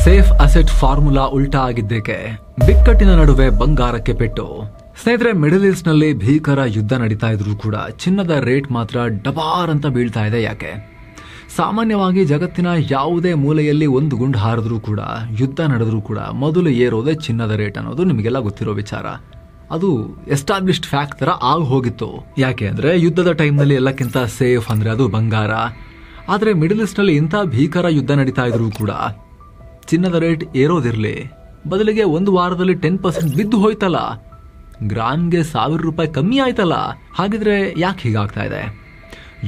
Safe asset formula ಉಲ್ಟಾ ಆಗಿದ್ದೇಕೆ? ಬಿಕ್ಕಟ್ಟಿನ ನಡುವೆ ಬಂಗಾರಕ್ಕೆ ಪೆಟ್ಟು. ಸ್ನೇಹಿತರೆ, ಮಿಡಲ್ ಈಸ್ಟ್ ನಲ್ಲಿ ಭೀಕರ ಯುದ್ಧ ನಡೀತಾ ಇದ್ರು ಕೂಡ ಚಿನ್ನದ ರೇಟ್ ಮಾತ್ರ ಡಬಾರ್ ಅಂತ ಬೀಳ್ತಾ ಇದೆ. ಯಾಕೆ? ಸಾಮಾನ್ಯವಾಗಿ ಜಗತ್ತಿನ ಯಾವುದೇ ಮೂಲೆಯಲ್ಲಿ ಒಂದು ಗುಂಡು ಹಾರಿದ್ರೂ ಕೂಡ, ಯುದ್ಧ ನಡೆದ್ರೂ ಕೂಡ ಮೊದಲು ಏರೋದೇ ಚಿನ್ನದ ರೇಟ್ ಅನ್ನೋದು ನಿಮಗೆಲ್ಲ ಗೊತ್ತಿರೋ ವಿಚಾರ. ಅದು ಎಸ್ಟಾಬ್ಲಿಷ್ಡ್ ಫ್ಯಾಕ್ಟ್ ತರ ಆಗಿ ಹೋಗಿತ್ತು. ಯಾಕೆ ಅಂದ್ರೆ ಯುದ್ಧದ ಟೈಮ್ನಲ್ಲಿ ಎಲ್ಲಕ್ಕಿಂತ ಸೇಫ್ ಅಂದ್ರೆ ಅದು ಬಂಗಾರ. ಆದ್ರೆ ಮಿಡಲ್ ಈಸ್ಟ್ ನಲ್ಲಿ ಇಂಥ ಭೀಕರ ಯುದ್ಧ ನಡೀತಾ ಇದ್ರು ಕೂಡ ಚಿನ್ನದ ರೇಟ್ ಏರೋದಿರ್ಲಿ, ಬದಲಿಗೆ ಒಂದು ವಾರದಲ್ಲಿ 10% ಬಿದ್ದು ಹೋಯ್ತಲ್ಲ, ಗ್ರಾಮ್ಗೆ ₹1,000 ಕಮ್ಮಿ ಆಯ್ತಲ್ಲ. ಹಾಗಿದ್ರೆ ಯಾಕೆ ಹೀಗಾಗ್ತಾ ಇದೆ?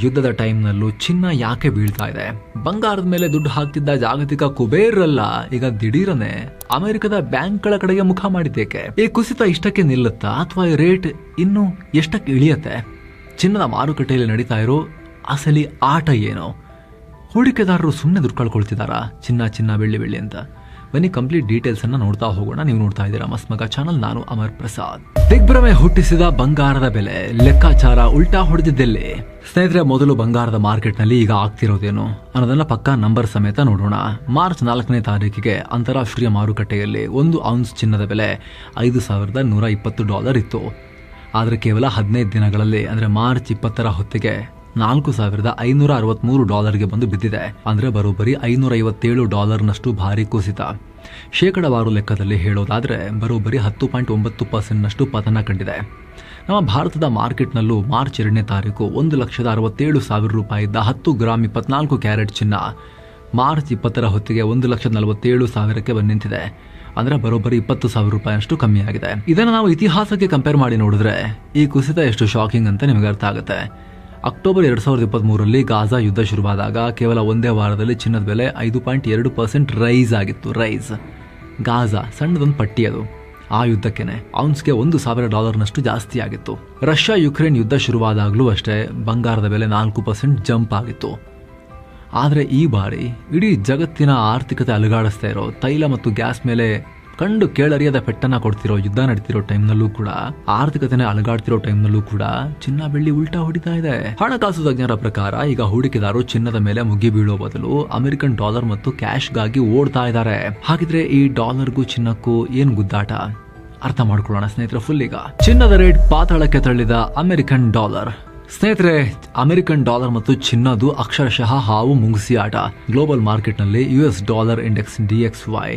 ಯುದ್ಧದ ಟೈಮ್ನಲ್ಲೂ ಚಿನ್ನ ಯಾಕೆ ಬೀಳ್ತಾ ಇದೆ? ಬಂಗಾರದ ಮೇಲೆ ದುಡ್ಡು ಹಾಕ್ತಿದ್ದ ಜಾಗತಿಕ ಕುಬೇರಲ್ಲ ಈಗ ದಿಢೀರನೆ ಅಮೆರಿಕದ ಬ್ಯಾಂಕ್ಗಳ ಕಡೆಗೆ ಮುಖ ಮಾಡಿದ್ದೇಕೆ? ಈ ಕುಸಿತ ಇಷ್ಟಕ್ಕೆ ನಿಲ್ಲುತ್ತಾ ಅಥವಾ ಈ ರೇಟ್ ಇನ್ನು ಎಷ್ಟಕ್ಕೆ ಇಳಿಯತ್ತೆ? ಚಿನ್ನದ ಮಾರುಕಟ್ಟೆಯಲ್ಲಿ ನಡೀತಾ ಇರೋ ಅಸಲಿ ಆಟ ಏನು? ಹೂಡಿಕೆದಾರರು ಸುಮ್ಮನೆ ದುಡ್ಡು ಕಳ್ಕೊಳ್ತಿದಾರಾ ಚಿನ್ನ ಬೆಳ್ಳಿ ಅಂತ? ಬನ್ನಿ ಕಂಪ್ಲೀಟ್ ಡೀಟೇಲ್ಸ್ ಅನ್ನ ನೋಡ್ತಾ ಹೋಗೋಣ. ನೀವು ನೋಡ್ತಾ ಇದ್ದೀರಾ ಮಸ್ತ್ ಮಗ ಚಾನಲ್, ನಾನು ಅಮರ್ ಪ್ರಸಾದ್. ದಿಗ್ಭ್ರಮೆ ಹುಟ್ಟಿಸಿದ ಬಂಗಾರದ ಬೆಲೆ ಲೆಕ್ಕಾಚಾರ ಉಲ್ಟಾ ಹೊಡೆದಿದ್ದೆಲ್ಲಿ? ಸ್ನೇಹಿತರೆ, ಮೊದಲು ಬಂಗಾರದ ಮಾರ್ಕೆಟ್ ನಲ್ಲಿ ಈಗ ಆಗ್ತಿರೋದೇನು ಅನ್ನೋದನ್ನ ಪಕ್ಕಾ ನಂಬರ್ ಸಮೇತ ನೋಡೋಣ. ಮಾರ್ಚ್ 4ನೇ ತಾರೀಕಿಗೆ ಅಂತಾರಾಷ್ಟ್ರೀಯ ಮಾರುಕಟ್ಟೆಯಲ್ಲಿ 1 ಔನ್ಸ್ ಚಿನ್ನದ ಬೆಲೆ $5,120 ಇತ್ತು. ಆದ್ರೆ ಕೇವಲ 15 ದಿನಗಳಲ್ಲಿ ಅಂದ್ರೆ ಮಾರ್ಚ್ 20ರ ಹೊತ್ತಿಗೆ $4,563 ಬಂದು ಬಿದ್ದಿದೆ. ಅಂದ್ರೆ ಬರೋಬ್ಬರಿ $557 ಭಾರಿ ಕುಸಿತ. ಶೇಕಡವಾರು ಲೆಕ್ಕದಲ್ಲಿ ಹೇಳೋದಾದ್ರೆ ಬರೋಬ್ಬರಿ 10.9% ಪತನ ಕಂಡಿದೆ. ನಮ್ಮ ಭಾರತದ ಮಾರ್ಕೆಟ್ನಲ್ಲೂ ಮಾರ್ಚ್ 2ನೇ ತಾರೀಕು $1,67,000 ಇದ್ದ 10 ಗ್ರಾಮ್ 24 ಕ್ಯಾರೆಟ್ ಚಿನ್ನ ಮಾರ್ಚ್ 20ರ ಹೊತ್ತಿಗೆ $1,47,000 ಬಂದು ನಿಂತಿದೆ. ಅಂದ್ರೆ ಬರೋಬ್ಬರಿ $20,000 ಅಷ್ಟು ಕಮ್ಮಿ ಆಗಿದೆ. ಇದನ್ನು ನಾವು ಇತಿಹಾಸಕ್ಕೆ ಕಂಪೇರ್ ಮಾಡಿ ನೋಡಿದ್ರೆ ಈ ಕುಸಿತ ಎಷ್ಟು ಶಾಕಿಂಗ್ ಅಂತ ನಿಮಗೆ ಅರ್ಥ ಆಗುತ್ತೆ. ಅಕ್ಟೋಬರ್ 2023ರಲ್ಲಿ ಗಾಜಾ ಯುದ್ಧ ಶುರುವಾದಾಗ ಕೇವಲ ಒಂದೇ ವಾರದಲ್ಲಿ ಚಿನ್ನದ ಬೆಲೆ 5.2% ರೈಸ್ ಆಗಿತ್ತು. ಗಾಜಾ ಸಣ್ಣದೊಂದು ಪಟ್ಟಿ ಅದು. ಆ ಯುದ್ಧಕ್ಕೆನೆ ಔನ್ಸ್ಗೆ $1,000 ಜಾಸ್ತಿ ಆಗಿತ್ತು. ರಷ್ಯಾ ಯುಕ್ರೇನ್ ಯುದ್ಧ ಶುರುವಾದಾಗ್ಲೂ ಅಷ್ಟೇ ಬಂಗಾರದ ಬೆಲೆ 4% ಜಂಪ್ ಆಗಿತ್ತು. ಆದ್ರೆ ಈ ಬಾರಿ ಇಡೀ ಜಗತ್ತಿನ ಆರ್ಥಿಕತೆ ಅಲುಗಾಡಿಸ್ತಾ ಇರೋ ತೈಲ ಮತ್ತು ಗ್ಯಾಸ್ ಮೇಲೆ ಕಂಡು ಕೇಳರಿಯದ ಪೆಟ್ಟನ್ನ ಕೊಡ್ತಿರೋ ಯುದ್ಧ ನಡೀತಿರೋ ಟೈಮ್ನಲ್ಲೂ ಕೂಡ, ಆರ್ಥಿಕತೆನೆ ಅಲುಗಾಡ್ತಿರೋ ಟೈಮ್ನಲ್ಲೂ ಕೂಡ ಚಿನ್ನ ಬೆಳ್ಳಿ ಉಲ್ಟಾ ಹೊಡಿತಾ ಇದೆ. ಹಣಕಾಸು ತಜ್ಞರ ಪ್ರಕಾರ ಈಗ ಹೂಡಿಕೆದಾರರು ಚಿನ್ನದ ಮೇಲೆ ಮುಗಿ ಬೀಳೋ ಬದಲು ಅಮೆರಿಕನ್ ಡಾಲರ್ ಮತ್ತು ಕ್ಯಾಶ್ಗಾಗಿ ಓಡ್ತಾ ಇದ್ದಾರೆ. ಹಾಗಿದ್ರೆ ಈ ಡಾಲರ್ಗೂ ಚಿನ್ನಕ್ಕೂ ಏನ್ ಗುದ್ದಾಟ? ಅರ್ಥ ಮಾಡ್ಕೊಳ್ಳೋಣ ಸ್ನೇಹಿತರೆ ಫುಲ್. ಈಗ ಚಿನ್ನದ ರೇಟ್ ಪಾತಾಳಕ್ಕೆ ತಳ್ಳಿದ ಅಮೆರಿಕನ್ ಡಾಲರ್. ಸ್ನೇಹಿತರೆ, ಅಮೆರಿಕನ್ ಡಾಲರ್ ಮತ್ತು ಚಿನ್ನದು ಅಕ್ಷರಶಃ ಹಾವು ಮುಂಗುಸಿ ಆಟ. ಗ್ಲೋಬಲ್ ಮಾರ್ಕೆಟ್ ನಲ್ಲಿ US ಡಾಲರ್ ಇಂಡೆಕ್ಸ್ DXY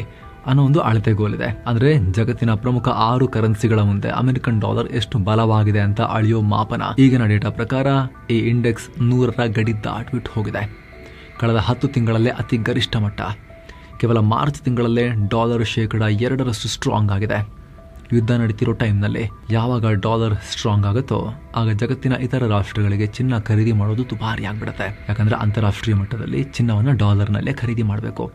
ಅನ್ನೋ ಒಂದು ಅಳತೆಗೋಲಿದೆ. ಅಂದ್ರೆ ಜಗತ್ತಿನ ಪ್ರಮುಖ 6 ಕರೆನ್ಸಿಗಳ ಮುಂದೆ ಅಮೆರಿಕನ್ ಡಾಲರ್ ಎಷ್ಟು ಬಲವಾಗಿದೆ ಅಂತ ಅಳೆಯೋ ಮಾಪನ. ಈಗಿನ ಡೇಟಾ ಪ್ರಕಾರ ಈ ಇಂಡೆಕ್ಸ್ 100ರ ಗಡಿ ದಾಟ್ಬಿಟ್ಟು ಹೋಗಿದೆ. ಕಳೆದ 10 ತಿಂಗಳಲ್ಲೇ ಅತಿ ಗರಿಷ್ಠ ಮಟ್ಟ. ಕೇವಲ ಮಾರ್ಚ್ ತಿಂಗಳಲ್ಲೇ ಡಾಲರ್ $2 ಸ್ಟ್ರಾಂಗ್ ಆಗಿದೆ. ಯುದ್ಧ ನಡೀತಿರೋ ಟೈಮ್ನಲ್ಲಿ ಯಾವಾಗ ಡಾಲರ್ ಸ್ಟ್ರಾಂಗ್ ಆಗುತ್ತೋ ಆಗ ಜಗತ್ತಿನ ಇತರ ರಾಷ್ಟ್ರಗಳಿಗೆ ಚಿನ್ನ ಖರೀದಿ ಮಾಡೋದು ದುಬಾರಿ ಆಗ್ಬಿಡುತ್ತೆ. ಯಾಕಂದ್ರೆ ಅಂತಾರಾಷ್ಟ್ರೀಯ ಮಟ್ಟದಲ್ಲಿ ಚಿನ್ನವನ್ನು ಡಾಲರ್ನಲ್ಲೇ ಖರೀದಿ ಮಾಡಬೇಕು.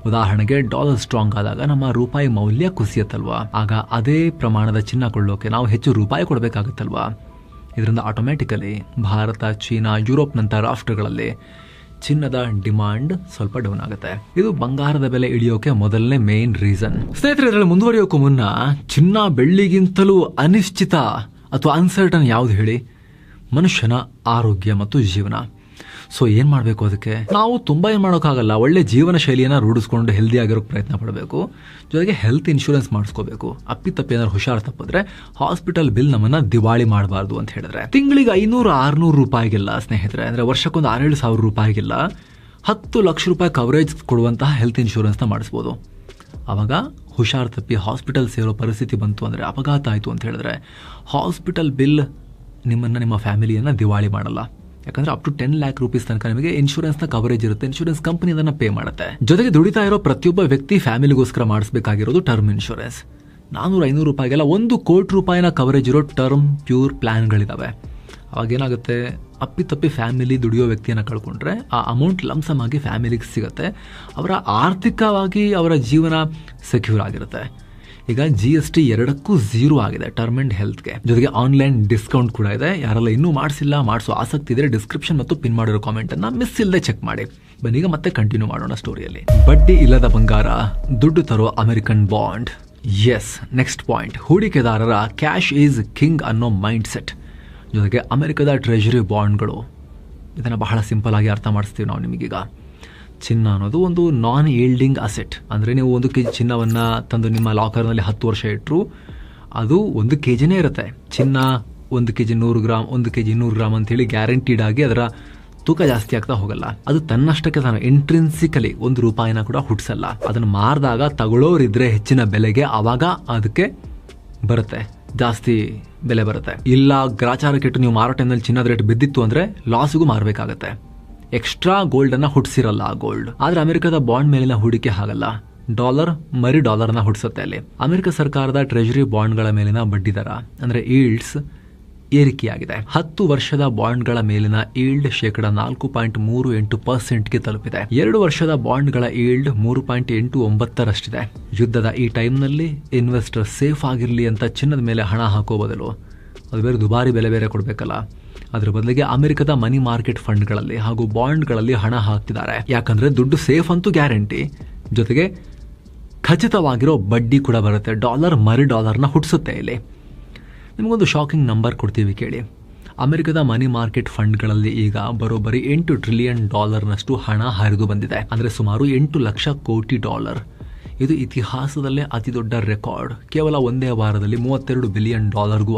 ಉದಾಹರಣೆಗೆ ಡಾಲರ್ ಸ್ಟ್ರಾಂಗ್ ಆದಾಗ ನಮ್ಮ ರೂಪಾಯಿ ಮೌಲ್ಯ ಕುಸಿಯತ್ತಲ್ವಾ, ಆಗ ಅದೇ ಪ್ರಮಾಣದ ಚಿನ್ನ ಕೊಳ್ಳೋಕೆ ನಾವು ಹೆಚ್ಚು ರೂಪಾಯಿ ಕೊಡಬೇಕಾಗುತ್ತಲ್ವಾ. ಇದರಿಂದ ಆಟೋಮ್ಯಾಟಿಕಲಿ ಭಾರತ, ಚೀನಾ, ಯುರೋಪ್ನಂಥ ರಾಷ್ಟ್ರಗಳಲ್ಲಿ ಚಿನ್ನದ ಡಿಮಾಂಡ್ ಸ್ವಲ್ಪ ಡೌನ್ ಆಗುತ್ತೆ. ಇದು ಬಂಗಾರದ ಬೆಲೆ ಇಳಿಯೋಕೆ ಮೊದಲನೇ ಮೇನ್ ರೀಸನ್. ಸ್ನೇಹಿತರೆ, ಇದರಲ್ಲಿ ಮುಂದುವರಿಯೋಕೆ ಮುನ್ನ ಚಿನ್ನ ಬೆಳ್ಳಿಗಿಂತಲೂ ಅನಿಶ್ಚಿತ ಅಥವಾ ಅನ್ಸರ್ಟನ್ ಯಾವ್ದು ಹೇಳಿ? ಮನುಷ್ಯನ ಆರೋಗ್ಯ ಮತ್ತು ಜೀವನ. ಸೊ ಏನ್ ಮಾಡ್ಬೇಕು? ಅದಕ್ಕೆ ನಾವು ತುಂಬಾ ಏನ್ ಮಾಡೋಕ್ಕಾಗಲ್ಲ. ಒಳ್ಳೆ ಜೀವನ ಶೈಲಿಯನ್ನ ರೂಢಿಸ್ಕೊಂಡು ಹೆಲ್ದಿ ಆಗಿರೋಕೆ ಪ್ರಯತ್ನ ಪಡಬೇಕು. ಜೊತೆಗೆ ಹೆಲ್ತ್ ಇನ್ಶೂರೆನ್ಸ್ ಮಾಡಿಸ್ಕೋಬೇಕು. ಅಪ್ಪಿತಪ್ಪಿ ಏನಾದ್ರು ಹುಷಾರು ತಪ್ಪಿದ್ರೆ ಹಾಸ್ಪಿಟಲ್ ಬಿಲ್ ನಮ್ಮನ್ನ ದಿವಾಳಿ ಮಾಡಬಾರ್ದು ಅಂತ ಹೇಳಿದ್ರೆ ತಿಂಗಳಿಗೆ $500-600 ಸ್ನೇಹಿತರೆ, ಅಂದ್ರೆ ವರ್ಷಕ್ಕೊಂದು $6,000-7,000 10 ಲಕ್ಷ ರೂಪಾಯಿ ಕವರೇಜ್ ಕೊಡುವಂತಹ ಹೆಲ್ತ್ ಇನ್ಶೂರೆನ್ಸ್ ನ ಮಾಡಿಸ್ಬೋದು. ಅವಾಗ ಹುಷಾರು ತಪ್ಪಿ ಹಾಸ್ಪಿಟಲ್ ಸೇರೋ ಪರಿಸ್ಥಿತಿ ಬಂತು ಅಂದ್ರೆ, ಅಪಘಾತ ಆಯ್ತು ಅಂತ ಹೇಳಿದ್ರೆ ಹಾಸ್ಪಿಟಲ್ ಬಿಲ್ ನಿಮ್ಮನ್ನ, ನಿಮ್ಮ ಫ್ಯಾಮಿಲಿಯನ್ನ ದಿವಾಳಿ ಮಾಡಲ್ಲ. ಯಾಕಂದ್ರೆ ಅಪ್ ಟು 10 lakh rupees ತನಕ ನಿಮಗೆ ಇನ್ಶೂರೆನ್ಸ್ ನ ಕವರೇಜ್ ಇರುತ್ತೆ. ಇನ್ಶೂರೆನ್ಸ್ ಕಂಪನಿ ಅದನ್ನ ಪೇ ಮಾಡುತ್ತೆ. ಜೊತೆಗೆ ದುಡಿತಾ ಇರೋ ಪ್ರತಿಯೊಬ್ಬ ವ್ಯಕ್ತಿ ಫ್ಯಾಮಿಲಿಗೋಸ್ಕರ ಮಾಡಿಸಬೇಕಾಗಿರೋದು ಟರ್ಮ್ ಇನ್ಶೂರೆನ್ಸ್. $400-500 1 ಕೋಟಿ ರೂಪಾಯಿನ ಕವರೇಜ್ ಇರೋ ಟರ್ಮ್ ಪ್ಯೂರ್ ಪ್ಲಾನ್ಗಳಿದಾವೆ. ಅವಾಗ ಏನಾಗುತ್ತೆ, ಅಪ್ಪಿತಪ್ಪಿ ಫ್ಯಾಮಿಲಿ ದುಡಿಯೋ ವ್ಯಕ್ತಿಯನ್ನ ಕಳ್ಕೊಂಡ್ರೆ ಆ ಅಮೌಂಟ್ ಲಂಸಮ್ ಆಗಿ ಫ್ಯಾಮಿಲಿಗೆ ಸಿಗುತ್ತೆ. ಅವರ ಆರ್ಥಿಕವಾಗಿ ಅವರ ಜೀವನ ಸೆಕ್ಯೂರ್ ಆಗಿರುತ್ತೆ. ಈಗ GST 2ಕ್ಕೂ 0 ಆಗಿದೆ ಟರ್ಮ್ ಅಂಡ್ ಹೆಲ್ತ್ಗೆ. ಜೊತೆಗೆ ಆನ್ಲೈನ್ ಡಿಸ್ಕೌಂಟ್ ಕೂಡ ಇದೆ. ಯಾರೆಲ್ಲ ಇನ್ನೂ ಮಾಡಿಸಿಲ್ಲ, ಮಾಡಿಸೋ ಆಸಕ್ತಿ ಇದ್ರೆ ಡಿಸ್ಕ್ರಿಪ್ಷನ್ ಮತ್ತು ಪಿನ್ ಮಾಡಿರೋ ಕಾಮೆಂಟ್ ಅನ್ನ ಮಿಸ್ ಇಲ್ಲದೆ ಚೆಕ್ ಮಾಡಿ. ಬನ್ನೀಗ ಮತ್ತೆ ಕಂಟಿನ್ಯೂ ಮಾಡೋಣ ಸ್ಟೋರಿಯಲ್ಲಿ. ಬಡ್ಡಿ ಇಲ್ಲದ ಬಂಗಾರ, ದುಡ್ಡು ತರೋ American bond. Yes, next point, ಹೂಡಿಕೆದಾರರ ಕ್ಯಾಶ್ ಈಸ್ ಕಿಂಗ್ ಅನ್ನೋ ಮೈಂಡ್ ಸೆಟ್. ಜೊತೆಗೆ ಅಮೆರಿಕದ ಟ್ರೆಜರಿ ಬಾಂಡ್ಗಳು. ಇದನ್ನು ಬಹಳ ಸಿಂಪಲ್ ಆಗಿ ಅರ್ಥ ಮಾಡಿಸ್ತೀವಿ ನಾವು ನಿಮಗೀಗ. ಚಿನ್ನ ಅನ್ನೋದು ಒಂದು ನಾನ್ ಈಲ್ಡಿಂಗ್ ಅಸೆಟ್. ಅಂದರೆ ನೀವು 1 kg ಚಿನ್ನವನ್ನು ತಂದು ನಿಮ್ಮ ಲಾಕರ್ನಲ್ಲಿ 10 ವರ್ಷ ಇಟ್ಟರು ಅದು 1 kgನೇ ಇರುತ್ತೆ. ಚಿನ್ನ 1 kg 100 ಗ್ರಾಮ್ 1 kg 200 ಗ್ರಾಮ್ ಅಂತೇಳಿ ಗ್ಯಾರಂಟಿಡ್ ಆಗಿ ಅದರ ತೂಕ ಜಾಸ್ತಿ ಆಗ್ತಾ ಹೋಗಲ್ಲ. ಅದು ತನ್ನಷ್ಟಕ್ಕೆ ತಾನು ಇಂಟ್ರಿನ್ಸಿಕಲಿ ₹1 ಕೂಡ ಹುಟ್ಟಿಸಲ್ಲ. ಅದನ್ನು ಮಾರಿದಾಗ ತಗೊಳ್ಳೋರಿದ್ರೆ ಹೆಚ್ಚಿನ ಬೆಲೆಗೆ ಆವಾಗ ಅದಕ್ಕೆ ಬರುತ್ತೆ, ಜಾಸ್ತಿ ಬೆಲೆ ಬರುತ್ತೆ. ಇಲ್ಲ ಗ್ರಾಚಾರ ಕೆಟ್ಟು ನೀವು ಮಾರೋ ಟೈಮ್ನಲ್ಲಿ ಚಿನ್ನದ ರೇಟ್ ಬಿದ್ದಿತ್ತು ಅಂದರೆ ಲಾಸಿಗೂ ಮಾರಬೇಕಾಗತ್ತೆ. ಎಕ್ಸ್ಟ್ರಾ ಗೋಲ್ಡನ್ನು ಹುಟ್ಟಿಸಿರಲ್ಲ ಆ ಗೋಲ್ಡ್. ಆದರೆ ಅಮೆರಿಕದ ಬಾಂಡ್ ಮೇಲಿನ ಹೂಡಿಕೆ ಹಾಗಲ್ಲ. ಡಾಲರ್ ಮರಿ ಡಾಲರ್ನ ಹುಟ್ಟಿಸುತ್ತೆ. ಅಲ್ಲಿ ಅಮೆರಿಕ ಸರ್ಕಾರದ ಟ್ರೆಜರಿ ಬಾಂಡ್ಗಳ ಮೇಲಿನ ಬಡ್ಡಿ ದರ ಅಂದರೆ ಈಲ್ಡ್ಸ್ ಏರಿಕೆಯಾಗಿದೆ. 10 ವರ್ಷದ ಬಾಂಡ್ಗಳ ಮೇಲಿನ ಈಲ್ಡ್ 4.38%ಗೆ ತಲುಪಿದೆ. 2 ವರ್ಷದ ಬಾಂಡ್ಗಳ ಈಲ್ಡ್ 3.89ರಷ್ಟಿದೆ. ಯುದ್ಧದ ಈ ಟೈಮ್ನಲ್ಲಿ ಇನ್ವೆಸ್ಟರ್ ಸೇಫ್ ಆಗಿರಲಿ ಅಂತ ಚಿನ್ನದ ಮೇಲೆ ಹಣ ಹಾಕೋ ಬದಲು ಅದು ಬೇರೆ ದುಬಾರಿ ಬೆಲೆ ಬೇರೆ ಕೊಡಬೇಕಲ್ಲ, ಅದರ ಬದಲಿಗೆ ಅಮೆರಿಕದ ಮನಿ ಮಾರ್ಕೆಟ್ ಫಂಡ್ಗಳಲ್ಲಿ ಹಾಗೂ ಬಾಂಡ್ಗಳಲ್ಲಿ ಹಣ ಹಾಕ್ತಿದ್ದಾರೆ. ಯಾಕಂದ್ರೆ ದುಡ್ಡು ಸೇಫ್ ಅಂತೂ ಗ್ಯಾರಂಟಿ, ಜೊತೆಗೆ ಖಚಿತವಾಗಿರೋ ಬಡ್ಡಿ ಕೂಡ ಬರುತ್ತೆ. ಡಾಲರ್ ಮರಿ ಡಾಲರ್ನ ಹುಟ್ಟಿಸುತ್ತೆ. ಇಲ್ಲಿ ನಿಮಗೊಂದು ಶಾಕಿಂಗ್ ನಂಬರ್ ಕೊಡ್ತೀವಿ ಕೇಳಿ. ಅಮೆರಿಕದ ಮನಿ ಮಾರ್ಕೆಟ್ ಫಂಡ್ಗಳಲ್ಲಿ ಈಗ ಬರೋಬ್ಬರಿ $8 ಟ್ರಿಲಿಯನ್ ಹಣ ಹರಿದು ಬಂದಿದೆ. ಅಂದರೆ ಸುಮಾರು $8 ಲಕ್ಷ ಕೋಟಿ. ಇದು ಇತಿಹಾಸದಲ್ಲೇ ಅತಿ ದೊಡ್ಡ ರೆಕಾರ್ಡ್. ಕೇವಲ ಒಂದೇ ವಾರದಲ್ಲಿ $32 ಬಿಲಿಯನ್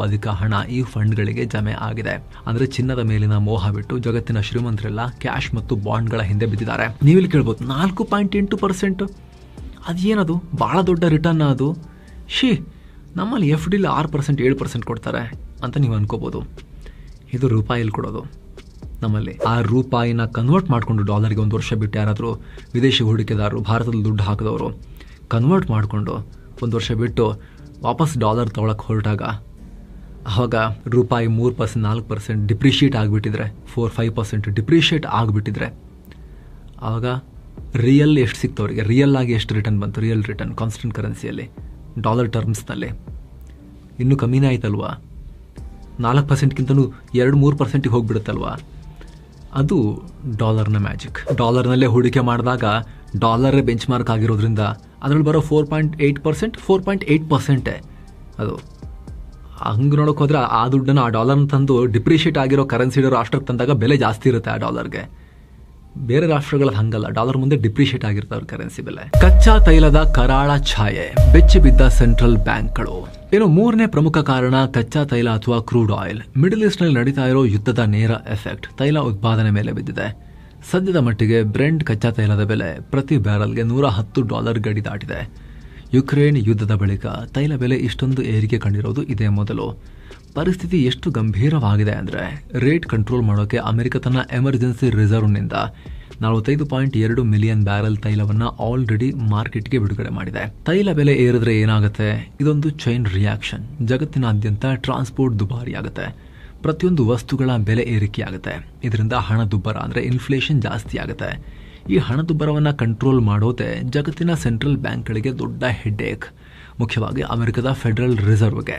ಅಧಿಕ ಹಣ ಈ ಫಂಡ್ಗಳಿಗೆ ಜಮೆ ಆಗಿದೆ. ಅಂದ್ರೆ ಚಿನ್ನದ ಮೇಲಿನ ಮೋಹ ಬಿಟ್ಟು ಜಗತ್ತಿನ ಶ್ರೀಮಂತರೆಲ್ಲ ಕ್ಯಾಶ್ ಮತ್ತು ಬಾಂಡ್ಗಳ ಹಿಂದೆ ಬಿದ್ದಿದ್ದಾರೆ. ನೀವಿಲ್ಲಿ ಕೇಳ್ಬೋದು 4.8%, ಅದೇನದು ಬಹಳ ದೊಡ್ಡ ರಿಟರ್ನ್ ಅದು. ನಮ್ಮಲ್ಲಿ FD 6% 7% ಕೊಡ್ತಾರೆ ಅಂತ ನೀವು ಅನ್ಕೋಬಹುದು. ಇದು ರೂಪಾಯಿಲಿ ಕೊಡೋದು. ನಮ್ಮಲ್ಲಿ ಆ ರೂಪಾಯಿನ ಕನ್ವರ್ಟ್ ಮಾಡಿಕೊಂಡು ಡಾಲರ್ಗೆ 1 ವರ್ಷ ಬಿಟ್ಟು ಯಾರಾದರೂ ವಿದೇಶಿ ಹೂಡಿಕೆದಾರರು ಭಾರತದಲ್ಲಿ ದುಡ್ಡು ಹಾಕಿದವರು ಕನ್ವರ್ಟ್ ಮಾಡಿಕೊಂಡು 1 ವರ್ಷ ಬಿಟ್ಟು ವಾಪಸ್ ಡಾಲರ್ ತೊಗೊಳಕ್ಕೆ ಹೊರಟಾಗ ಆವಾಗ ರೂಪಾಯಿ 3% 4% ಡಿಪ್ರಿಷಿಯೇಟ್ ಆಗಿಬಿಟ್ಟಿದ್ರೆ 4-5% ಡಿಪ್ರಿಷಿಯೇಟ್ ಆಗಿಬಿಟ್ಟಿದ್ರೆ ಆವಾಗ ರಿಯಲ್ ಎಷ್ಟು ಸಿಕ್ತು ಅವರಿಗೆ, ರಿಯಲ್ ಆಗಿ ಎಷ್ಟು ರಿಟರ್ನ್ ಬಂತು, ರಿಯಲ್ ರಿಟರ್ನ್ ಕಾನ್ಸ್ಟೆಂಟ್ ಕರೆನ್ಸಿಯಲ್ಲಿ ಡಾಲರ್ ಟರ್ಮ್ಸ್ನಲ್ಲಿ ಇನ್ನೂ ಕಮ್ಮಿನೇ ಆಯ್ತಲ್ವಾ. 4%ಗಿಂತನೂ 2-3% ಹೋಗ್ಬಿಡುತ್ತಲ್ವಾ. ಅದು ಡಾಲರ್ನ ಮ್ಯಾಜಿಕ್. ಡಾಲರ್ನಲ್ಲೇ ಹೂಡಿಕೆ ಮಾಡಿದಾಗ ಡಾಲರೇ ಬೆಂಚ್ ಮಾರ್ಕ್ ಆಗಿರೋದ್ರಿಂದ ಅದರಲ್ಲಿ ಬರೋ 4.8% 4.8% ಅದು ಹಂಗೆ ನೋಡೋಕೆ ಹೋದ್ರೆ ಆ ದುಡ್ಡನ್ನು ಆ ಡಾಲರ್ನ ತಂದು ಡಿಪ್ರಿಷಿಯೇಟ್ ಆಗಿರೋ ಕರೆನ್ಸಿ ಇಡೋ ರಾಷ್ಟ್ರಕ್ಕೆ ತಂದಾಗ ಬೆಲೆ ಜಾಸ್ತಿ ಇರುತ್ತೆ ಆ ಡಾಲರ್ಗೆ. ಬೇರೆ ರಾಷ್ಟ್ರಗಳಲ್ಲಿ ಹಂಗಲ್ಲ, ಡಾಲರ್ ಮುಂದೆ ಡಿಪ್ರಿಷಿಯೇಟ್ ಆಗಿರ್ತಾವ್ರ ಕರೆನ್ಸಿ ಬೆಲೆ. ಕಚ್ಚಾ ತೈಲದ ಕರಾಳ ಛಾಯೆ, ಬೆಚ್ಚಿ ಬಿದ್ದ ಸೆಂಟ್ರಲ್ ಬ್ಯಾಂಕ್ಗಳು. ಇನ್ನು 3ನೇ ಪ್ರಮುಖ ಕಾರಣ ಕಚ್ಚಾ ತೈಲ ಅಥವಾ ಕ್ರೂಡ್ ಆಯಿಲ್. ಮಿಡಲ್ ಈಸ್ಟ್ ನಲ್ಲಿ ನಡೀತಾ ಇರೋ ಯುದ್ಧದ ನೇರ ಎಫೆಕ್ಟ್ ತೈಲ ಉತ್ಪಾದನೆ ಮೇಲೆ ಬಿದ್ದಿದೆ. ಸದ್ಯದ ಮಟ್ಟಿಗೆ ಬ್ರೆಂಟ್ ಕಚ್ಚಾ ತೈಲದ ಬೆಲೆ ಪ್ರತಿ ಬ್ಯಾರಲ್ಗೆ $110 ಗಡಿ ದಾಟಿದೆ. ಯುಕ್ರೇನ್ ಯುದ್ಧದ ಬಳಿಕ ತೈಲ ಬೆಲೆ ಇಷ್ಟೊಂದು ಏರಿಕೆ ಕಂಡಿರೋದು ಇದೇ ಮೊದಲು. ಪರಿಸ್ಥಿತಿ ಎಷ್ಟು ಗಂಭೀರವಾಗಿದೆ ಅಂದರೆ ರೇಟ್ ಕಂಟ್ರೋಲ್ ಮಾಡೋಕೆ ಅಮೆರಿಕ ತನ್ನ ಎಮರ್ಜೆನ್ಸಿ ರಿಸರ್ವ್ನಿಂದ 45.2 ಮಿಲಿಯನ್ ಬ್ಯಾರಲ್ ತೈಲವನ್ನು ಆಲ್ರೆಡಿ ಮಾರ್ಕೆಟ್ಗೆ ಬಿಡುಗಡೆ ಮಾಡಿದೆ. ತೈಲ ಬೆಲೆ ಏರಿದ್ರೆ ಏನಾಗುತ್ತೆ? ಇದೊಂದು ಚೈನ್ ರಿಯಾಕ್ಷನ್. ಜಗತ್ತಿನಾದ್ಯಂತ ಟ್ರಾನ್ಸ್ಪೋರ್ಟ್ ದುಬಾರಿಯಾಗುತ್ತೆ, ಪ್ರತಿಯೊಂದು ವಸ್ತುಗಳ ಬೆಲೆ ಏರಿಕೆಯಾಗುತ್ತೆ. ಇದರಿಂದ ಹಣದುಬ್ಬರ ಅಂದರೆ ಇನ್ಫ್ಲೇಷನ್ ಜಾಸ್ತಿ ಆಗುತ್ತೆ. ಈ ಹಣದುಬ್ಬರವನ್ನು ಕಂಟ್ರೋಲ್ ಮಾಡೋದೇ ಜಗತ್ತಿನ ಸೆಂಟ್ರಲ್ ಬ್ಯಾಂಕ್ಗಳಿಗೆ ದೊಡ್ಡ ಹೆಡ್ಏಕ್, ಮುಖ್ಯವಾಗಿ ಅಮೆರಿಕದ ಫೆಡರಲ್ ರಿಸರ್ವ್ಗೆ.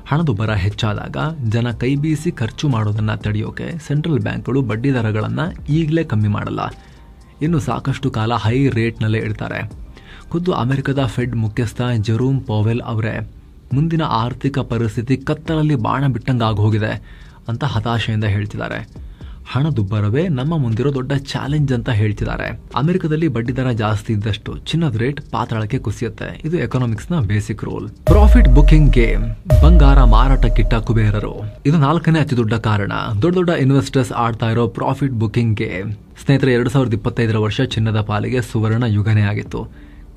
ಹಣದುಬ್ಬರ ಹೆಚ್ಚಾದಾಗ ಜನ ಕೈ ಬೀಸಿ ಖರ್ಚು ಮಾಡೋದನ್ನು ತಡೆಯೋಕೆ ಸೆಂಟ್ರಲ್ ಬ್ಯಾಂಕ್ಗಳು ಬಡ್ಡಿ ದರಗಳನ್ನು ಈಗಲೇ ಕಮ್ಮಿ ಮಾಡಲ್ಲ, ಇನ್ನು ಸಾಕಷ್ಟು ಕಾಲ ಹೈ ರೇಟ್ನಲ್ಲೇ ಇಡ್ತಾರೆ. ಖುದ್ದು ಅಮೆರಿಕದ ಫೆಡ್ ಮುಖ್ಯಸ್ಥ ಜೆರೋಮ್ ಪವೆಲ್ ಅವರೇ ಮುಂದಿನ ಆರ್ಥಿಕ ಪರಿಸ್ಥಿತಿ ಕತ್ತಲಲ್ಲಿ ಬಾಣ ಬಿಟ್ಟಂಗೆ ಹೋಗಿದೆ ಅಂತ ಹತಾಶೆಯಿಂದ ಹೇಳ್ತಿದ್ದಾರೆ. ಹಣದುಬ್ಬರವೇ ನಮ್ಮ ಮುಂದಿರೋ ದೊಡ್ಡ ಚಾಲೆಂಜ್ ಅಂತ ಹೇಳ್ತಿದ್ದಾರೆ. ಅಮೆರಿಕದಲ್ಲಿ ಬಡ್ಡಿ ದರ ಜಾಸ್ತಿ ಇದ್ದಷ್ಟು ಚಿನ್ನದ ರೇಟ್ ಪಾತಾಳಕ್ಕೆ ಕುಸಿಯುತ್ತೆ. ಇದು ಎಕನಾಮಿಕ್ಸ್ ನ basic rule. Profit booking game, ಬಂಗಾರ ಮಾರಾಟಕ್ಕಿಟ್ಟ ಕುಬೇರರು. ಇದು 4ನೇ ಅತಿ ದೊಡ್ಡ ಕಾರಣ. ದೊಡ್ಡ ದೊಡ್ಡ ಇನ್ವೆಸ್ಟರ್ಸ್ ಆಡ್ತಾ ಇರೋ ಪ್ರಾಫಿಟ್ ಬುಕಿಂಗ್ ಗೇಮ್. ಸ್ನೇಹಿತರೆ, 2025 ವರ್ಷ ಚಿನ್ನದ ಪಾಲಿಗೆ ಸುವರ್ಣ ಯುಗನೇ ಆಗಿತ್ತು.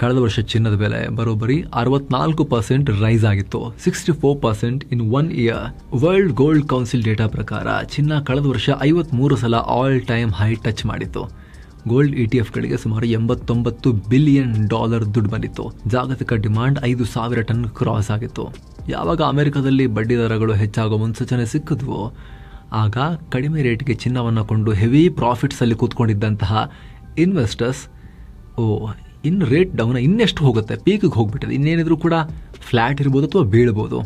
ಕಳೆದ ವರ್ಷ ಚಿನ್ನದ ಬೆಲೆ ಬರೋಬ್ಬರಿ 64% ರೈಸ್ ಆಗಿತ್ತು, 64% in 1 year. World gold council data ಪ್ರಕಾರ ಚಿನ್ನ ಕಳೆದ ವರ್ಷ 53 ಸಲ ಆಲ್ ಟೈಮ್ ಹೈ ಟಚ್ ಮಾಡಿತ್ತು. ಗೋಲ್ಡ್ ETF ಸುಮಾರು $89 ಬಿಲಿಯನ್ ದುಡ್ಡು ಬಂದಿತ್ತು. ಜಾಗತಿಕ ಡಿಮಾಂಡ್ 5,000 ಟನ್ ಕ್ರಾಸ್ ಆಗಿತ್ತು. ಯಾವಾಗ ಅಮೆರಿಕದಲ್ಲಿ ಬಡ್ಡಿ ದರಗಳು ಹೆಚ್ಚಾಗೋ ಮುನ್ಸೂಚನೆ ಸಿಕ್ಕಿದ್ವೋ ಆಗ ಕಡಿಮೆ ರೇಟ್ಗೆ ಚಿನ್ನವನ್ನು ಕೊಂಡು ಹೆವಿ ಪ್ರಾಫಿಟ್ಸ್ ಅಲ್ಲಿ ಕೂತ್ಕೊಂಡಿದ್ದಂತಹ ಇನ್ವೆಸ್ಟರ್ಸ್ ಇನ್ನು ರೇಟ್ ಡೌನ್ ಇನ್ನೆಷ್ಟು ಹೋಗುತ್ತೆ, ಪೀಕಿಗೆ ಹೋಗ್ಬಿಟ್ಟಿದೆ, ಇನ್ನೇನಿದ್ರು ಕೂಡ ಫ್ಲ್ಯಾಟ್ ಇರ್ಬೋದು ಅಥವಾ ಬೀಳ್ಬೋದು,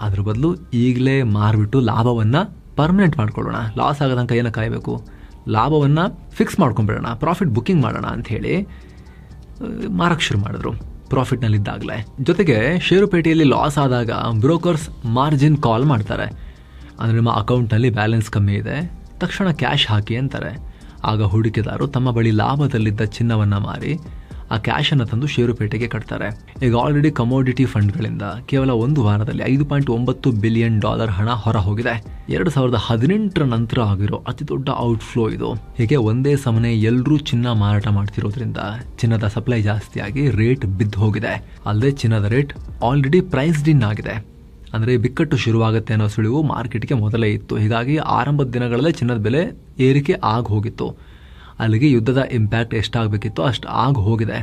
ಅದ್ರ ಬದಲು ಈಗಲೇ ಮಾರ್ಬಿಟ್ಟು ಲಾಭವನ್ನು ಪರ್ಮನೆಂಟ್ ಮಾಡ್ಕೊಳ್ಳೋಣ, ಲಾಸ್ ಆಗೋದಂಕ ಏನೋ ಕಾಯಬೇಕು, ಲಾಭವನ್ನು ಫಿಕ್ಸ್ ಮಾಡ್ಕೊಂಡ್ಬಿಡೋಣ, ಪ್ರಾಫಿಟ್ ಬುಕ್ಕಿಂಗ್ ಮಾಡೋಣ ಅಂಥೇಳಿ ಮಾರಕ್ಕೆ ಶುರು ಮಾಡಿದ್ರು ಪ್ರಾಫಿಟ್ನಲ್ಲಿದ್ದಾಗಲೇ. ಜೊತೆಗೆ ಷೇರುಪೇಟೆಯಲ್ಲಿ ಲಾಸ್ ಆದಾಗ ಬ್ರೋಕರ್ಸ್ ಮಾರ್ಜಿನ್ ಕಾಲ್ ಮಾಡ್ತಾರೆ. ಅಂದರೆ ನಿಮ್ಮ ಅಕೌಂಟ್ನಲ್ಲಿ ಬ್ಯಾಲೆನ್ಸ್ ಕಮ್ಮಿ ಇದೆ, ತಕ್ಷಣ ಕ್ಯಾಶ್ ಹಾಕಿ ಅಂತಾರೆ. ಆಗ ಹೂಡಿಕೆದಾರರು ತಮ್ಮ ಬಳಿ ಲಾಭದಲ್ಲಿದ್ದ ಚಿನ್ನವನ್ನ ಮಾರಿ ಆ ಕ್ಯಾಶ್ ಅನ್ನು ತಂದು ಷೇರುಪೇಟೆಗೆ ಕಟ್ತಾರೆ. ಈಗ ಆಲ್ರೆಡಿ ಕಮೋಡಿಟಿ ಫಂಡ್ಗಳಿಂದ ಕೇವಲ ಒಂದು ವಾರದಲ್ಲಿ $5.9 ಬಿಲಿಯನ್ ಹಣ ಹೊರ ಹೋಗಿದೆ. 2018 ನಂತರ ಆಗಿರೋ ಅತಿ ದೊಡ್ಡ ಔಟ್ಫ್ಲೋ ಇದು. ಹೀಗೆ ಒಂದೇ ಸಮನೆ ಎಲ್ಲರೂ ಚಿನ್ನ ಮಾರಾಟ ಮಾಡ್ತಿರೋದ್ರಿಂದ ಚಿನ್ನದ ಸಪ್ಲೈ ಜಾಸ್ತಿಯಾಗಿ ರೇಟ್ ಬಿದ್ದು ಹೋಗಿದೆ. ಅಲ್ಲದೆ ಚಿನ್ನದ ರೇಟ್ ಆಲ್ರೆಡಿ ಪ್ರೈಸ್ಡ್ ಇನ್ ಆಗಿದೆ. ಅಂದ್ರೆ ಬಿಕ್ಕಟ್ಟು ಶುರುವಾಗುತ್ತೆ ಅನ್ನೋ ಸುಳಿವು ಮಾರ್ಕೆಟ್ಗೆ ಮೊದಲೇ ಇತ್ತು. ಹೀಗಾಗಿ ಆರಂಭದ ದಿನಗಳಲ್ಲೇ ಚಿನ್ನದ ಬೆಲೆ ಏರಿಕೆ ಆಗಿ ಹೋಗಿತ್ತು. ಅಲ್ಲಿಗೆ ಯುದ್ಧದ ಇಂಪ್ಯಾಕ್ಟ್ ಎಷ್ಟಾಗಬೇಕಿತ್ತು ಅಷ್ಟು ಆಗಿ ಹೋಗಿದೆ.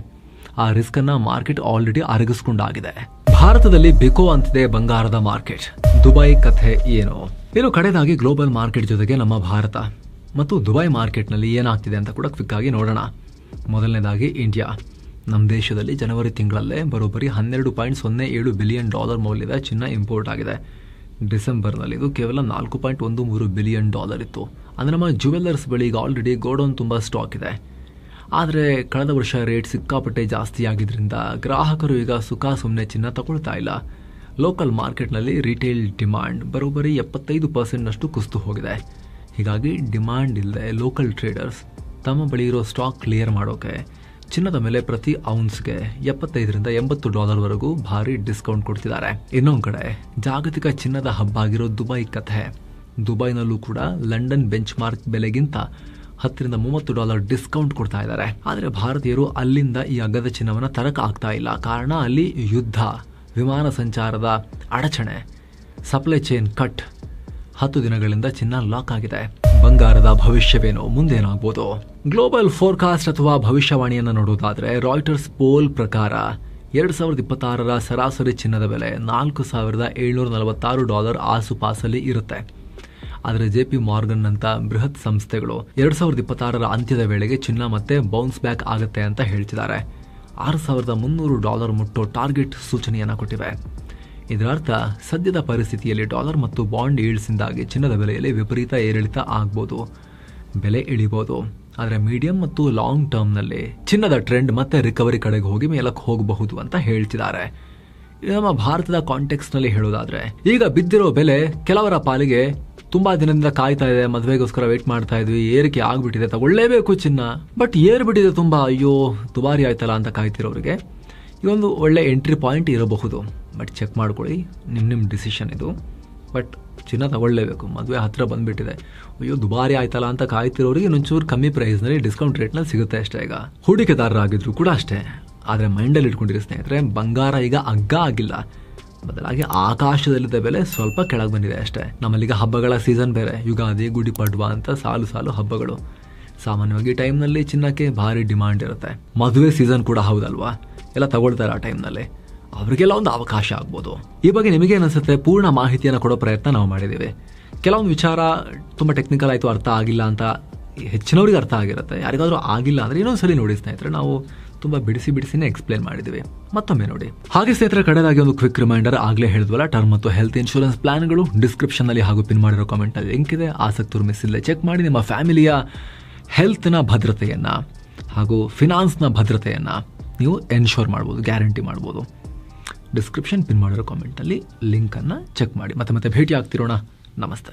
ಆ ರಿಸ್ಕ್ ಅನ್ನ ಮಾರ್ಕೆಟ್ ಆಲ್ರೆಡಿ ಅರಗಿಸ್ಕೊಂಡಾಗಿದೆ. ಭಾರತದಲ್ಲಿ ಬಿಕೋ ಅಂತಿದೆ ಬಂಗಾರದ ಮಾರ್ಕೆಟ್. ದುಬೈ ಕಥೆ ಏನು? ಇನ್ನು ಕಡೆದಾಗಿ ಗ್ಲೋಬಲ್ ಮಾರ್ಕೆಟ್ ಜೊತೆಗೆ ನಮ್ಮ ಭಾರತ ಮತ್ತು ದುಬೈ ಮಾರ್ಕೆಟ್ ನಲ್ಲಿ ಏನಾಗ್ತಿದೆ ಅಂತ ಕೂಡ ಕ್ವಿಕ್ ಆಗಿ ನೋಡೋಣ. ಮೊದಲನೇದಾಗಿ ಇಂಡಿಯಾ. ನಮ್ಮ ದೇಶದಲ್ಲಿ ಜನವರಿ ತಿಂಗಳಲ್ಲೇ ಬರೋಬ್ಬರಿ $12.07 ಬಿಲಿಯನ್ ಮೌಲ್ಯದ ಚಿನ್ನ ಇಂಪೋರ್ಟ್ ಆಗಿದೆ. ಡಿಸೆಂಬರ್ನಲ್ಲಿ ಇದು ಕೇವಲ $4.13 ಬಿಲಿಯನ್ ಇತ್ತು. ಅಂದರೆ ನಮ್ಮ ಜ್ಯುವೆಲ್ಲರ್ಸ್ ಬಳಿ ಈಗ ಆಲ್ರೆಡಿ ಗೋಡೌನ್ ತುಂಬ ಸ್ಟಾಕ್ ಇದೆ. ಆದರೆ ಕಳೆದ ವರ್ಷ ರೇಟ್ ಸಿಕ್ಕಾಪಟ್ಟೆ ಜಾಸ್ತಿ ಆಗಿದ್ರಿಂದ ಗ್ರಾಹಕರು ಈಗ ಸುಮ್ಮನೆ ಚಿನ್ನ ತಗೊಳ್ತಾ ಇಲ್ಲ. ಲೋಕಲ್ ಮಾರ್ಕೆಟ್ನಲ್ಲಿ ರಿಟೇಲ್ ಡಿಮಾಂಡ್ ಬರೋಬ್ಬರಿ 75% ಕುಸಿದು ಹೋಗಿದೆ. ಹೀಗಾಗಿ ಡಿಮಾಂಡ್ ಇಲ್ಲದೆ ಲೋಕಲ್ ಟ್ರೇಡರ್ಸ್ ತಮ್ಮ ಬಳಿ ಇರೋ ಸ್ಟಾಕ್ ಕ್ಲಿಯರ್ ಮಾಡೋಕೆ ಚಿನ್ನದ ಮೇಲೆ ಪ್ರತಿ ಔನ್ಸ್ಗೆ $75-80 ವರೆಗೂ ಭಾರಿ ಡಿಸ್ಕೌಂಟ್ ಕೊಡ್ತಿದ್ದಾರೆ. ಇನ್ನೊಂದು ಕಡೆ ಜಾಗತಿಕ ಚಿನ್ನದ ಹಬ್ಬ ಆಗಿರೋ ದುಬೈ ಕಥೆ. ದುಬೈನಲ್ಲೂ ಕೂಡ ಲಂಡನ್ ಬೆಂಚ್ ಮಾರ್ಕ್ ಬೆಲೆಗಿಂತ $10-30 ಡಿಸ್ಕೌಂಟ್ ಕೊಡ್ತಾ ಇದ್ದಾರೆ. ಆದರೆ ಭಾರತೀಯರು ಅಲ್ಲಿಂದ ಈ ಅಗ್ಗದ ಚಿನ್ನವನ್ನು ತರಕ್ ಆಗ್ತಾ ಇಲ್ಲ. ಕಾರಣ ಅಲ್ಲಿ ಯುದ್ಧ, ವಿಮಾನ ಸಂಚಾರದ ಅಡಚಣೆ, ಸಪ್ಲೈ ಚೈನ್ ಕಟ್. 10 ದಿನಗಳಿಂದ ಚಿನ್ನ ಲಾಕ್ ಆಗಿದೆ. ಬಂಗಾರದ ಭವಿಷ್ಯವೇನು? ಮುಂದೇನಾಗ್ಬೋದು? ಗ್ಲೋಬಲ್ ಫೋರ್ಕಾಸ್ಟ್ ಅಥವಾ ಭವಿಷ್ಯವಾಣಿಯನ್ನು ನೋಡುವುದಾದ್ರೆ ರಾಯ್ಟರ್ಸ್ ಪೋಲ್ ಪ್ರಕಾರ 2026ರ ಸರಾಸರಿ ಚಿನ್ನದ ಬೆಲೆ $4,746 ಆಸುಪಾಸಲ್ಲಿ ಇರುತ್ತೆ. ಆದರೆ JP ಮಾರ್ಗನ್ ಅಂತ ಬೃಹತ್ ಸಂಸ್ಥೆಗಳು 2026ರ ಅಂತ್ಯದ ವೇಳೆಗೆ ಚಿನ್ನ ಮತ್ತೆ ಬೌನ್ಸ್ ಬ್ಯಾಕ್ ಆಗುತ್ತೆ ಅಂತ ಹೇಳ್ತಿದ್ದಾರೆ. $6,300 ಮುಟ್ಟೋ ಟಾರ್ಗೆಟ್ ಸೂಚನೆಯನ್ನ ಕೊಟ್ಟಿವೆ. ಇದರರ್ಥ ಸದ್ಯದ ಪರಿಸ್ಥಿತಿಯಲ್ಲಿ ಡಾಲರ್ ಮತ್ತು ಬಾಂಡ್ ಈಲ್ಡ್ಸಿಂದಾಗಿ ಚಿನ್ನದ ಬೆಲೆಯಲ್ಲಿ ವಿಪರೀತ ಏರಿಳಿತ ಆಗ್ಬೋದು, ಬೆಲೆ ಇಳಿಬೋದು. ಆದರೆ ಮೀಡಿಯಂ ಮತ್ತು ಲಾಂಗ್ ಟರ್ಮ್ನಲ್ಲಿ ಚಿನ್ನದ ಟ್ರೆಂಡ್ ಮತ್ತೆ ರಿಕವರಿ ಕಡೆಗೆ ಹೋಗಿ ಮೇಲಕ್ಕೆ ಹೋಗಬಹುದು ಅಂತ ಹೇಳ್ತಿದ್ದಾರೆ. ನಮ್ಮ ಭಾರತದ ಕಾಂಟೆಕ್ಸ್ಟ್ನಲ್ಲಿ ಹೇಳೋದಾದ್ರೆ ಈಗ ಬಿದ್ದಿರೋ ಬೆಲೆ ಕೆಲವರ ಪಾಲಿಗೆ ತುಂಬಾ ದಿನದಿಂದ ಕಾಯ್ತಾ ಇದೆ, ಮದುವೆಗೋಸ್ಕರ ವೇಟ್ ಮಾಡ್ತಾ ಇದ್ವಿ, ಏರಿಕೆ ಆಗ್ಬಿಟ್ಟಿದೆ, ತಗೊಳ್ಳೇಬೇಕು ಚಿನ್ನ, ಬಟ್ ಏರ್ಬಿಟ್ಟಿದೆ ತುಂಬಾ, ಅಯ್ಯೋ ದುಬಾರಿ ಆಯ್ತಲ್ಲ ಅಂತ ಕಾಯ್ತಿರೋರಿಗೆ ಇದೊಂದು ಒಳ್ಳೆ ಎಂಟ್ರಿ ಪಾಯಿಂಟ್ ಇರಬಹುದು. ಬಟ್ ಚೆಕ್ ಮಾಡ್ಕೊಳ್ಳಿ, ನಿಮ್ಮ ಡಿಸಿಷನ್ ಇದು. ಬಟ್ ಚಿನ್ನ ತಗೊಳ್ಳೇಬೇಕು, ಮದುವೆ ಹತ್ರ ಬಂದ್ಬಿಟ್ಟಿದೆ, ಅಯ್ಯೋ ದುಬಾರಿ ಆಯ್ತಲ್ಲ ಅಂತ ಕಾಯ್ತಿರೋರಿಗೆ ಇನ್ನೊಂಚೂರು ಕಮ್ಮಿ ಪ್ರೈಸ್ನಲ್ಲಿ ಡಿಸ್ಕೌಂಟ್ ರೇಟ್ನಲ್ಲಿ ಸಿಗುತ್ತೆ ಅಷ್ಟೇ. ಈಗ ಹೂಡಿಕೆದಾರರಾಗಿದ್ರು ಕೂಡ ಅಷ್ಟೇ. ಆದರೆ ಮೈಂಡಲ್ಲಿ ಇಟ್ಕೊಂಡಿರೋ ಸ್ನೇಹಿತರೆ, ಬಂಗಾರ ಈಗ ಅಗ್ಗ ಆಗಿಲ್ಲ, ಬದಲಾಗಿ ಆಕಾಶದಲ್ಲಿದ್ದ ಬೆಲೆ ಸ್ವಲ್ಪ ಕೆಳಗೆ ಬಂದಿದೆ ಅಷ್ಟೇ. ನಮ್ಮಲ್ಲೀಗ ಹಬ್ಬಗಳ ಸೀಸನ್ ಬೇರೆ, ಯುಗಾದಿ, ಗುಡಿ ಪಡ್ವಾ ಅಂತ ಸಾಲು ಹಬ್ಬಗಳು. ಸಾಮಾನ್ಯವಾಗಿ ಟೈಮ್ನಲ್ಲಿ ಚಿನ್ನಕ್ಕೆ ಭಾರಿ ಡಿಮಾಂಡ್ ಇರುತ್ತೆ. ಮದುವೆ ಸೀಸನ್ ಕೂಡ ಹೌದಲ್ವಾ, ಎಲ್ಲ ತಗೊಳ್ತಾರೆ ಆ ಟೈಮ್ನಲ್ಲಿ, ಅವರಿಗೆಲ್ಲ ಒಂದು ಅವಕಾಶ ಆಗ್ಬೋದು. ಈ ಬಗ್ಗೆ ನಿಮಗೆ ಅನಿಸುತ್ತೆ? ಪೂರ್ಣ ಮಾಹಿತಿಯನ್ನು ಕೊಡೋ ಪ್ರಯತ್ನ ನಾವು ಮಾಡಿದ್ದೀವಿ. ಕೆಲವೊಂದು ವಿಚಾರ ತುಂಬ ಟೆಕ್ನಿಕಲ್ ಆಯಿತು, ಅರ್ಥ ಆಗಿಲ್ಲ ಅಂತ ಹೆಚ್ಚಿನವ್ರಿಗೆ ಅರ್ಥ ಆಗಿರುತ್ತೆ. ಯಾರಿಗಾದ್ರೂ ಆಗಿಲ್ಲ ಅಂದರೆ ಇನ್ನೊಂದ್ಸಲಿ ನೋಡಿ ಸ್ನೇಹಿತರೆ, ನಾವು ತುಂಬ ಬಿಡಿಸಿನೇ ಎಕ್ಸ್ಪ್ಲೇನ್ ಮಾಡಿದ್ದೀವಿ, ಮತ್ತೊಮ್ಮೆ ನೋಡಿ. ಹಾಗೆ ಸ್ನೇಹಿತರೆ, ಕಡೆದಾಗಿ ಒಂದು ಕ್ವಿಕ್ ರಿಮೈಂಡರ್, ಆಗಲೇ ಹೇಳಿದ್ವಲ್ಲ ಟರ್ಮ್ ಮತ್ತು ಹೆಲ್ತ್ ಇನ್ಶೂರೆನ್ಸ್ ಪ್ಲಾನ್ಗಳು ಡಿಸ್ಕ್ರಿಪ್ಷನ್ನಲ್ಲಿ ಹಾಗೂ ಪಿನ್ ಮಾಡಿರೋ ಕಾಮೆಂಟಲ್ಲಿ ಲಿಂಕ್ ಇದೆ. ಆಸಕ್ತರು ಮಿಸ್ ಇಲ್ಲದೆ ಚೆಕ್ ಮಾಡಿ. ನಿಮ್ಮ ಫ್ಯಾಮಿಲಿಯ ಹೆಲ್ತ್ನ ಭದ್ರತೆಯನ್ನು ಹಾಗೂ ಫಿನಾನ್ಸ್ನ ಭದ್ರತೆಯನ್ನು ನೀವು ಎನ್ಶೋರ್ ಮಾಡ್ಬೋದು, ಗ್ಯಾರಂಟಿ ಮಾಡ್ಬೋದು. ಡಿಸ್ಕ್ರಿಪ್ಷನ್ ಪಿನ್ ಮಾಡಿರೋ ಕಾಮೆಂಟಲ್ಲಿ ಲಿಂಕನ್ನು ಚೆಕ್ ಮಾಡಿ. ಮತ್ತೆ ಭೇಟಿ ಆಗ್ತಿರೋಣ. ನಮಸ್ತೆ.